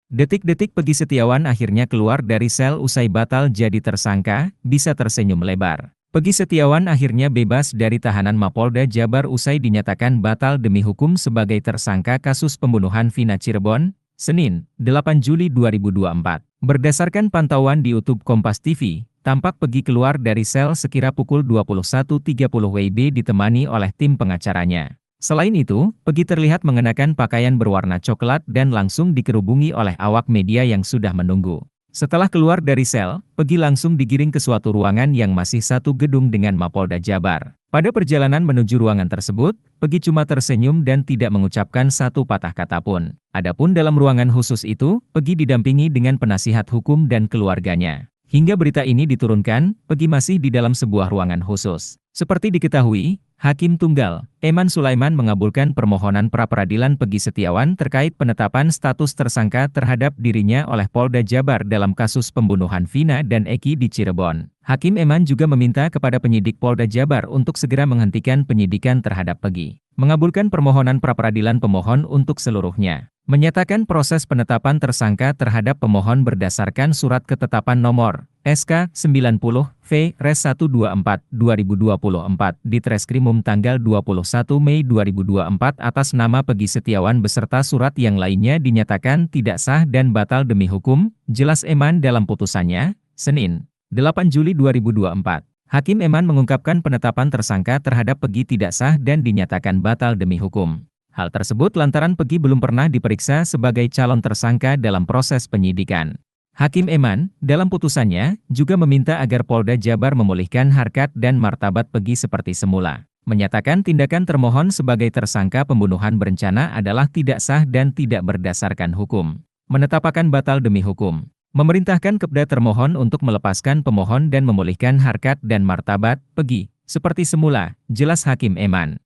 Detik-detik Pegi Setiawan akhirnya keluar dari sel usai batal jadi tersangka, bisa tersenyum lebar. Pegi Setiawan akhirnya bebas dari tahanan Mapolda Jabar usai dinyatakan batal demi hukum sebagai tersangka kasus pembunuhan Vina Cirebon, Senin, 8 Juli 2024. Berdasarkan pantauan di YouTube Kompas TV, tampak Pegi keluar dari sel sekira pukul 21.30 WIB ditemani oleh tim pengacaranya. Selain itu, Pegi terlihat mengenakan pakaian berwarna coklat dan langsung dikerubungi oleh awak media yang sudah menunggu. Setelah keluar dari sel, Pegi langsung digiring ke suatu ruangan yang masih satu gedung dengan Mapolda Jabar. Pada perjalanan menuju ruangan tersebut, Pegi cuma tersenyum dan tidak mengucapkan satu patah kata pun. Adapun dalam ruangan khusus itu, Pegi didampingi dengan penasihat hukum dan keluarganya. Hingga berita ini diturunkan, Pegi masih di dalam sebuah ruangan khusus. Seperti diketahui, Hakim Tunggal, Eman Sulaiman mengabulkan permohonan pra-peradilan Pegi Setiawan terkait penetapan status tersangka terhadap dirinya oleh Polda Jabar dalam kasus pembunuhan Vina dan Eki di Cirebon. Hakim Eman juga meminta kepada penyidik Polda Jabar untuk segera menghentikan penyidikan terhadap Pegi. Mengabulkan permohonan pra-peradilan pemohon untuk seluruhnya. Menyatakan proses penetapan tersangka terhadap pemohon berdasarkan surat ketetapan nomor SK 90 V-124 2024 di Treskrimum tanggal 21 Mei 2024 atas nama Pegi Setiawan beserta surat yang lainnya dinyatakan tidak sah dan batal demi hukum, jelas Eman dalam putusannya, Senin, 8 Juli 2024. Hakim Eman mengungkapkan penetapan tersangka terhadap Pegi tidak sah dan dinyatakan batal demi hukum. Hal tersebut lantaran Pegi belum pernah diperiksa sebagai calon tersangka dalam proses penyidikan. Hakim Eman, dalam putusannya, juga meminta agar Polda Jabar memulihkan harkat dan martabat Pegi seperti semula. Menyatakan tindakan termohon sebagai tersangka pembunuhan berencana adalah tidak sah dan tidak berdasarkan hukum. Menetapkan batal demi hukum. Memerintahkan kepada termohon untuk melepaskan pemohon dan memulihkan harkat dan martabat Pegi, seperti semula, jelas Hakim Eman.